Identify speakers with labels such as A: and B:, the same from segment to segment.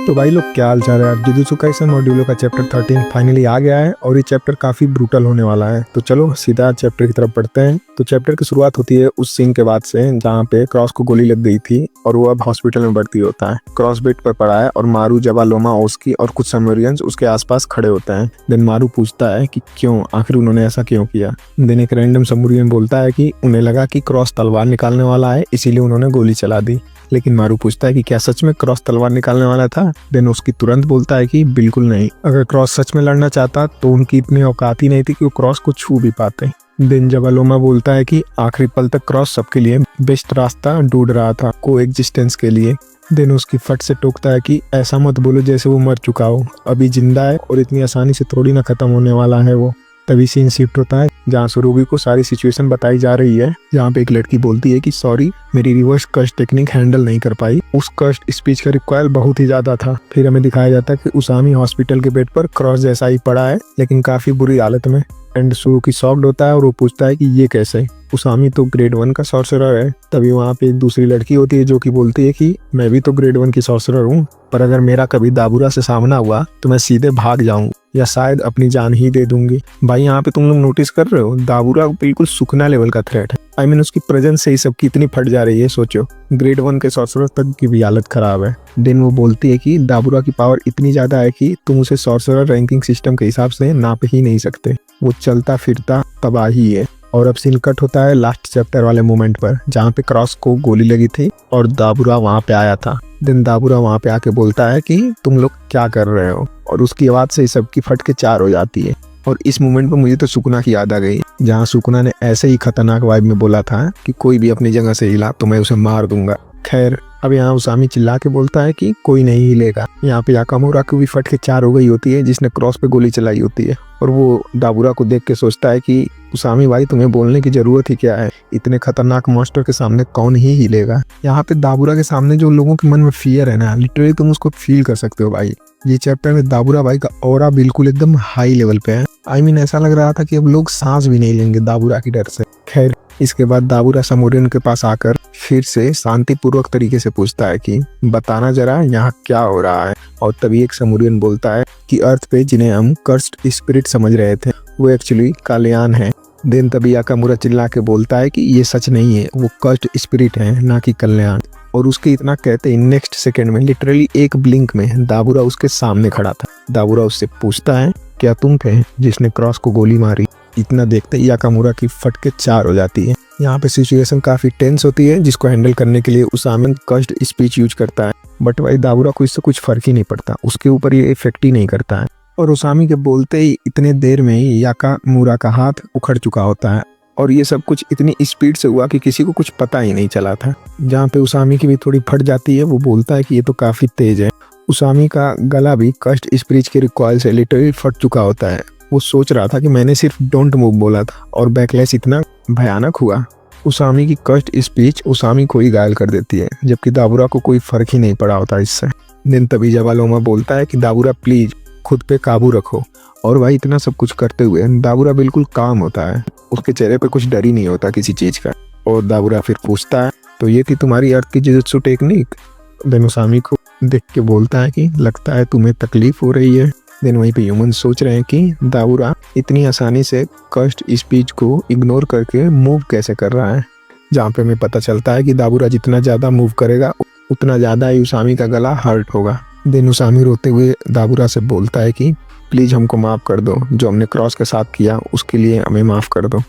A: तो भाई लोग क्या हाल चाल है यार। जुजुत्सु काइसन मॉड्यूलो का चैप्टर 13 फाइनली आ गया है और ये चैप्टर काफी ब्रूटल होने वाला है। तो चलो सीधा चैप्टर की तरफ बढ़ते हैं। तो चैप्टर की शुरुआत होती है उस सीन के बाद से जहाँ पे क्रॉस को गोली लग गई थी और वो अब हॉस्पिटल में भर्ती होता है। क्रॉस बेड पर पड़ा है और मारू, जवालोमा, ओस्की और कुछ समोरियंस उसके आसपास खड़े होते हैं। देन मारू पूछता है कि क्यों, आखिर उन्होंने ऐसा क्यों किया। देन एक रैंडम समोरियन बोलता है कि उन्हें लगा कि क्रॉस तलवार निकालने वाला है इसीलिए उन्होंने गोली चला दी। लेकिन मारू पूछता है कि क्या सच में क्रॉस तलवार निकालने वाला था। देन उसकी तुरंत बोलता है कि बिल्कुल नहीं, अगर क्रॉस सच में लड़ना चाहता तो उनकी इतनी औकात ही नहीं थी कि वो क्रॉस को छू भी पाते। देन जवालोमा बोलता है कि आखिरी पल तक क्रॉस सबके लिए बेस्ट रास्ता ढूंढ रहा था को एग्जिस्टेंस के लिए। देन उसकी फट से टोकता है कि ऐसा मत बोलो जैसे वो मर चुका हो, अभी जिंदा है और इतनी आसानी से थोड़ी ना खत्म होने वाला है वो। तभी सीन शिफ्ट होता है जहाँ सुरुगी को सारी सिचुएशन बताई जा रही है, जहाँ पे एक लड़की बोलती है कि सॉरी मेरी रिवर्स कस्ट टेक्निक हैंडल नहीं कर पाई, उस कस्ट स्पीच का रिक्वायर बहुत ही ज्यादा था। फिर हमें दिखाया जाता है कि उसामी हॉस्पिटल के बेड पर क्रॉस जैसा ही पड़ा है लेकिन काफी बुरी हालत में। एंड सुरुगी शॉक्ड होता है और वो पूछता है कि ये कैसे, उसामी तो ग्रेड 1 का सॉर्सरर है। तभी वहाँ पे एक दूसरी लड़की होती है जो कि बोलती है कि मैं भी तो ग्रेड 1 की सॉर्सरर हूँ, पर अगर मेरा कभी दाबुरा से सामना हुआ तो मैं सीधे भाग जाऊँ या शायद अपनी जान ही दे दूंगी। भाई यहाँ पे तुम लोग नोटिस कर रहे हो दाबुरा बिल्कुल सुखना लेवल का थ्रेट है। आई मीन उसकी प्रेजेंस से ही सबकी इतनी फट जा रही है। सोचो ग्रेड 1 के सॉर्सरर तक की भी हालत खराब है। देन वो बोलती है कि दाबुरा की पावर इतनी ज्यादा है कि तुम उसे सॉर्सरर रैंकिंग सिस्टम के हिसाब से नाप ही नहीं सकते, वो चलता फिरता तबाही है। और अब सीन कट होता है लास्ट चैप्टर वाले मोमेंट पर जहाँ पे क्रॉस को गोली लगी थी और दाबुरा वहाँ पे आया था। देन दाबुरा वहाँ पे आके बोलता है कि तुम लोग क्या कर रहे हो, और उसकी आवाज से सबकी फट के चार हो जाती है। और इस मोमेंट पर मुझे तो सुकुना की याद आ गई, जहाँ सुकुना ने ऐसे ही खतरनाक वाइब में बोला था कि कोई भी अपनी जगह से हिला तो मैं उसे मार दूंगा। खैर अब यहाँ उसामी चिल्ला के बोलता है कि कोई नहीं हिलेगा। यहाँ पे याकामुरा की भी फट के चार हो गई होती है जिसने क्रॉस पे गोली चलाई होती है, और वो दाबुरा को देख के सोचता है कि उसामी भाई तुम्हें बोलने की जरूरत ही क्या है, इतने खतरनाक मॉन्स्टर के सामने कौन ही हिलेगा। यहाँ पे दाबुरा के सामने जो लोगों के मन में फियर है ना, लिटरली तुम उसको फील कर सकते हो भाई। ये चैप्टर में दाबुरा भाई का ऑरा बिल्कुल एकदम हाई लेवल पे है। आई मीन ऐसा लग रहा था कि अब लोग सांस भी नहीं लेंगे दाबुरा की डर से। खैर इसके बाद दाबुरा समोरियन के पास आकर फिर से शांतिपूर्वक तरीके से पूछता है कि बताना जरा यहाँ क्या हो रहा है। और तभी एक समोरियन बोलता है कि अर्थ पे जिन्हें हम कर्स्ड स्पिरिट समझ रहे थे वो एक्चुअली कल्याण है। देन तभी याकामुरा चिल्ला के बोलता है कि ये सच नहीं है, वो कर्स्ड स्पिरिट है ना कि कल्याण। और उसके इतना कहते ही नेक्स्ट सेकंड में लिटरली एक ब्लिंक में दाबुरा उसके सामने खड़ा था। दाबुरा उससे पूछता है क्या तुम थे जिसने क्रॉस को गोली मारी। इतना देखते ही याकामुरा की फट के चार हो जाती है। यहाँ पे सिचुएशन काफी टेंस होती है जिसको हैंडल करने के लिए उसामी कर्स्ड स्पीच यूज करता है, बट भाई दाबुरा को इससे कुछ फर्क ही नहीं पड़ता, उसके ऊपर ये इफेक्ट ही नहीं करता है। और उसामी के बोलते ही इतने देर में ही याकामुरा का हाथ उखड़ चुका होता है, और ये सब कुछ इतनी स्पीड से हुआ कि किसी को कुछ पता ही नहीं चला था। जहाँ पे उसामी की भी थोड़ी फट जाती है, वो बोलता है कि ये तो काफी तेज है। उसामी का गला भी कर्स्ड स्पीच के रिकॉइल से लिटरली फट चुका होता है। वो सोच रहा था कि मैंने सिर्फ डोंट मूव बोला था और बैकलैश इतना भयानक हुआ। उसामी की कर्स्ड स्पीच उसामी को ही घायल कर देती है, जबकि दाबुरा को कोई फर्क ही नहीं पड़ा होता इससे। दिन तभी जवालोमा बोलता है कि दाबुरा प्लीज खुद पे काबू रखो। और भाई इतना सब कुछ करते हुए दाबुरा बिल्कुल काम होता है, उसके चेहरे पे कुछ डर ही नहीं होता किसी चीज का। और दाबुरा फिर पूछता है तो ये थी तुम्हारी अर्थ की जुजुत्सु टेक्निक। देन उसामी को देख के बोलता है कि लगता है तुम्हें तकलीफ हो रही है। देन वहीं पे ह्यूमन सोच रहे हैं कि दाबुरा इतनी आसानी से कर्स्ड स्पीच को इग्नोर करके मूव कैसे कर रहा है। जहाँ पे हमें पता चलता है कि दाबुरा जितना ज़्यादा मूव करेगा उतना ज़्यादा ही उसामी का गला हर्ट होगा। देन उसामी रोते हुए दाबुरा से बोलता है कि प्लीज़ हमको माफ़ कर दो, जो हमने क्रॉस के साथ किया उसके लिए हमें माफ़ कर दो,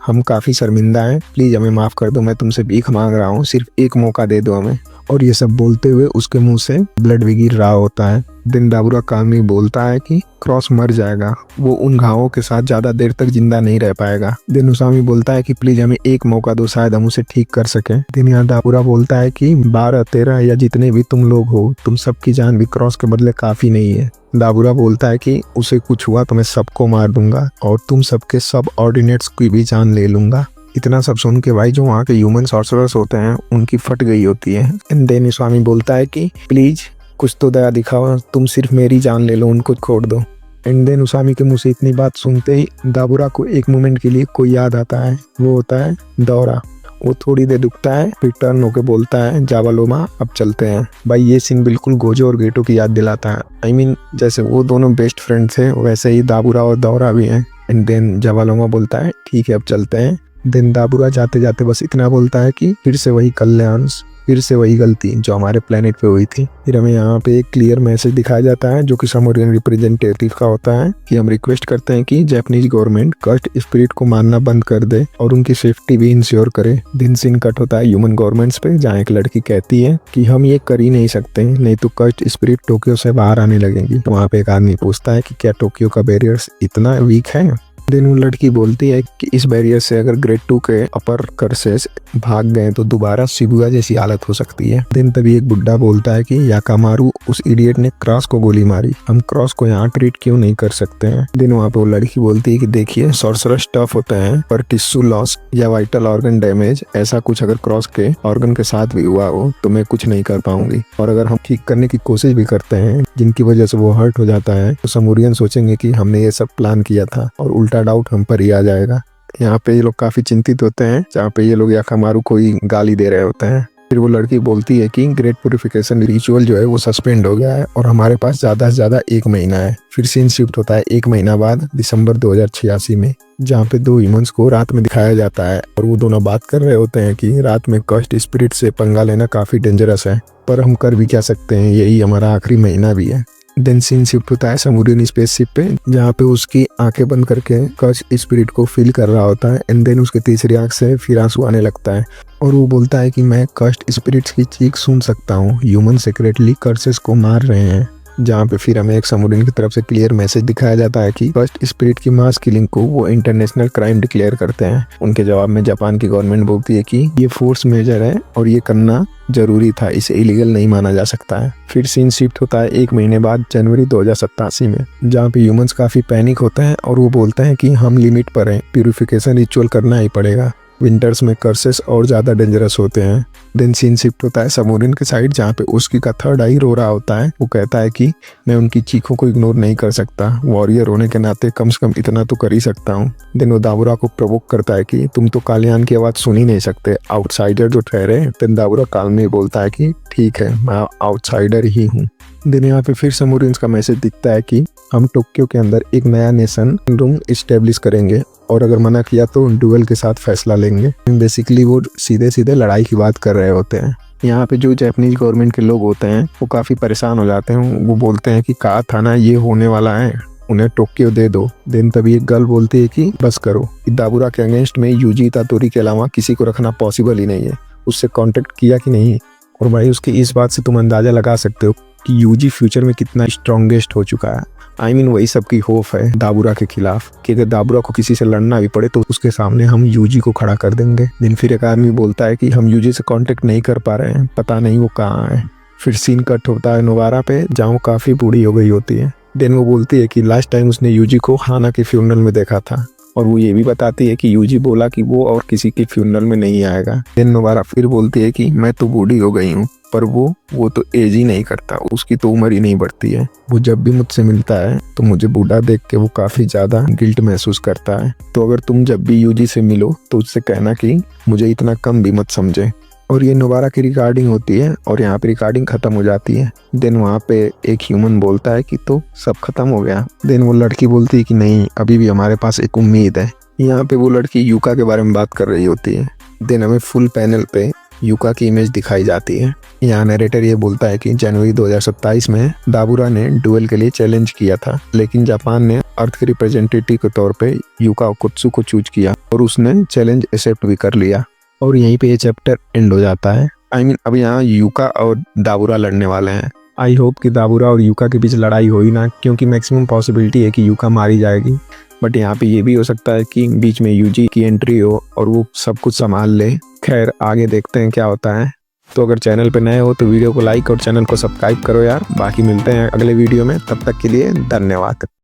A: हम काफ़ी शर्मिंदा हैं, प्लीज़ हमें माफ़ कर दो, मैं तुमसे भीख मांग रहा हूँ, सिर्फ एक मौका दे दो हमें। और ये सब बोलते हुए उसके मुंह से ब्लड भी गिर रहा होता है। दिन दाबुरा कामी बोलता है कि क्रॉस मर जाएगा, वो उन घावों के साथ ज़्यादा देर तक जिंदा नहीं रह पाएगा। दिन उसामी बोलता है कि प्लीज़ हमें एक मौका दो, शायद हम उसे ठीक कर सकें। दिन यहाँ दाबुरा बोलता है कि 12-13 या जितने भी तुम लोग हो, तुम सबकी जान भी क्रॉस के बदले काफ़ी नहीं है। दाबुरा बोलता है कि उसे कुछ हुआ तो मैं सबको मार दूंगा और तुम सबके सब ऑर्डिनेट्स की भी जान ले लूंगा। इतना सब सुन के भाई जो वहाँ के ह्यूमन सॉर्सरर्स होते हैं उनकी फट गई होती है। एंड देन स्वामी बोलता है कि प्लीज कुछ तो दया दिखाओ, तुम सिर्फ मेरी जान ले लो, उनको छोड़ दो। एंड देन उसामी के मुंह से इतनी बात सुनते ही दाबुरा को एक मोमेंट के लिए कोई याद आता है, वो होता है दौरा। वो थोड़ी देर रुकता है, फिर टर्न होके बोलता है जावालोमा अब चलते हैं। भाई ये सीन बिल्कुल गोजो और गेटो की याद दिलाता है। I mean, जैसे वो दोनों बेस्ट फ्रेंड थे वैसे ही दाबुरा और दौरा भी हैं। एंड देन जावालोमा बोलता है ठीक है अब चलते हैं। देन दाबुरा जाते जाते बस इतना बोलता है कि फिर से वही कल्याण, फिर से वही गलती जो हमारे प्लेनेट पे हुई थी। फिर हमें यहाँ पे एक क्लियर मैसेज दिखाया जाता है जो कि समोरियन रिप्रेजेंटेटिव का होता है कि हम रिक्वेस्ट करते हैं कि जापानीज गवर्नमेंट कस्ट स्पिरिट को मारना बंद कर दे और उनकी सेफ्टी भी इंश्योर करे। दिन सीन कट होता है ह्यूमन गवर्नमेंट्स पे, जहाँ एक लड़की कहती है कि हम ये कर ही नहीं सकते, नहीं तो कस्ट स्पिरिट टोक्यो से बाहर आने लगेंगी। तो वहाँ पे एक आदमी पूछता है कि क्या टोक्यो का बैरियर्स इतना वीक है। देन वो लड़की बोलती है कि इस बैरियर से अगर ग्रेड 2 के अपर कर्सेस भाग गए तो दोबारा शिबुया जैसी हालत हो सकती है। देन तभी एक बुड्ढा बोलता है कि याकामारू उस इडियट ने क्रॉस को गोली मारी, हम क्रॉस को यहाँ ट्रीट क्यों नहीं कर सकते हैं। देन वहाँ पे वो लड़की बोलती है कि देखिए सॉर्सरर्स टफ होते हैं पर टिश्यू लॉस या वाइटल ऑर्गन डैमेज ऐसा कुछ अगर क्रॉस के ऑर्गन के साथ भी हुआ हो तो मैं कुछ नहीं कर पाऊंगी। और अगर हम ठीक करने की कोशिश भी करते हैं जिनकी वजह से वो हर्ट हो जाता है तो समोरियन सोचेंगे कि हमने ये सब प्लान किया था और उल्टा डाउट हम पर ही आ जाएगा। यहाँ पे ये लोग काफी चिंतित होते हैं जहाँ पे ये लोग याकामारू को ही गाली दे रहे होते हैं। फिर वो लड़की बोलती है कि ग्रेट प्यूरिफिकेशन रिचुअल जो है वो सस्पेंड हो गया है और हमारे पास ज्यादा से ज्यादा 1 महीना है। फिर सीन शिफ्ट होता है 1 महीना बाद दिसंबर 2086 में, जहाँ पे 2 ह्यूमंस को रात में दिखाया जाता है और वो दोनों बात कर रहे होते हैं कि रात में कस्ट स्पिरिट से पंगा लेना काफी डेंजरस है पर हम कर भी क्या सकते हैं, यही हमारा आखिरी महीना भी है। देन सीन शिफ्ट होता है समोरियन स्पेसशिप पे, जहाँ पे उसकी आंखें बंद करके कस्ट स्पिरिट को फील कर रहा होता है। एंड देन उसके तीसरी आंख से फिर आंसू आने लगता है और वो बोलता है कि मैं कस्ट स्पिरिट्स की चीख सुन सकता हूँ, ह्यूमन सीक्रेटली कर्सेस को मार रहे हैं। जहाँ पे फिर हमें एक समोरियन की तरफ से क्लियर मैसेज दिखाया जाता है कि कस्ट स्पिरिट की मास किलिंग को वो इंटरनेशनल क्राइम डिक्लेयर करते हैं। उनके जवाब में जापान की गवर्नमेंट बोलती है कि ये फोर्स मेजर है और ये करना जरूरी था, इसे इलीगल नहीं माना जा सकता है। फिर सीन शिफ्ट होता है 1 महीने बाद जनवरी 2087 में, जहाँ पे ह्यूमंस काफी पैनिक होते हैं और वो बोलते हैं कि हम लिमिट पर हैं, प्यूरिफिकेशन रिचुअल करना ही पड़ेगा, विंटर्स में कर्सेस और ज्यादा डेंजरस होते हैं। देन सीन शिफ्ट होता है समोरियन के साइड, जहाँ पे उसकी का थर्ड आई रो रहा होता है। वो कहता है कि मैं उनकी चीखों को इग्नोर नहीं कर सकता, वॉरियर होने के नाते कम से कम इतना तो कर ही सकता हूँ। देन वो दाबुरा को प्रोवोक करता है कि तुम तो कालियान की आवाज सुन ही नहीं सकते, आउटसाइडर जो ठहरे। देन दाबुरा काल में बोलता है कि ठीक है मैं आउटसाइडर ही हूँ। दिन यहाँ पे फिर समोरियंस का मैसेज दिखता है कि हम टोक्यो के अंदर एक नया नेशन रूम इस्टेब्लिश करेंगे और अगर मना किया तो ड्यूअल के साथ फैसला लेंगे। बेसिकली वो सीधे सीधे लड़ाई की बात कर रहे होते हैं। यहाँ पे जो जापानीज गवर्नमेंट के लोग होते हैं वो काफ़ी परेशान हो जाते हैं। वो बोलते हैं कि कहा था ना ये होने वाला है, उन्हें टोक्यो दे दो। देन तभी एक गर्ल बोलती है कि बस करो, दाबुरा के अगेंस्ट में यूजी तातोरी के अलावा किसी को रखना पॉसिबल ही नहीं है। उससे कांटेक्ट किया कि नहीं? और भाई उसकी इस बात से तुम अंदाजा लगा सकते हो कि यूजी फ्यूचर में कितना स्ट्रॉन्गेस्ट हो चुका है। I mean, वही सबकी होप है दाबुरा के खिलाफ कि अगर दाबुरा को किसी से लड़ना भी पड़े तो उसके सामने हम यूजी को खड़ा कर देंगे। दिन फिर एक आदमी बोलता है कि हम यूजी से कांटेक्ट नहीं कर पा रहे हैं, पता नहीं वो कहाँ है। फिर सीन कट होता है नोवारा पे, जहाँ वो काफ़ी बूढ़ी हो गई होती है। देन वो बोलती है कि लास्ट टाइम उसने यूजी को हाना के फ्यूनरल में देखा था और वो ये भी बताती है कि यूजी बोला कि वो और किसी के फ्यूनरल में नहीं आएगा। देन नोवारा फिर बोलती है कि मैं तो बूढ़ी हो गई हूँ पर वो तो एज ही नहीं करता, उसकी तो उम्र ही नहीं बढ़ती है। वो जब भी मुझसे मिलता है तो मुझे बूढ़ा देख के वो काफ़ी ज़्यादा गिल्ट महसूस करता है। तो अगर तुम जब भी यूजी से मिलो तो उससे कहना कि मुझे इतना कम भी मत समझे। और ये नोवारा की रिकॉर्डिंग होती है और यहाँ पे रिकॉर्डिंग खत्म हो जाती है। देन वहाँ पे एक ह्यूमन बोलता है कि तो सब खत्म हो गया। देन वो लड़की बोलती है कि नहीं, अभी भी हमारे पास एक उम्मीद है। यहाँ पे वो लड़की यूका के बारे में बात कर रही होती है। देन हमें फुल पैनल पे यूका की इमेज दिखाई जाती है। यहाँ नरेटर ये बोलता है कि जनवरी 2027 में दाबुरा ने डुएल के लिए चैलेंज किया था, लेकिन जापान ने अर्थ के रिप्रेजेंटेटिव के तौर पे यूका ओकुत्सु को चूज किया और उसने चैलेंज एक्सेप्ट भी कर लिया। और यहीं पे ये चैप्टर एंड हो जाता है। अब यहाँ यूका और दाबुरा लड़ने वाले हैं। आई होप कि दाबुरा और यूका के बीच लड़ाई हो ही ना, क्योंकि मैक्सिमम पॉसिबिलिटी है कि यूका मारी जाएगी। बट यहाँ पे ये भी हो सकता है कि बीच में यूजी की एंट्री हो और वो सब कुछ संभाल ले। खैर आगे देखते हैं क्या होता है। तो अगर चैनल पे नए हो तो वीडियो को लाइक और चैनल को सब्सक्राइब करो यार। बाकी मिलते हैं अगले वीडियो में, तब तक के लिए धन्यवाद।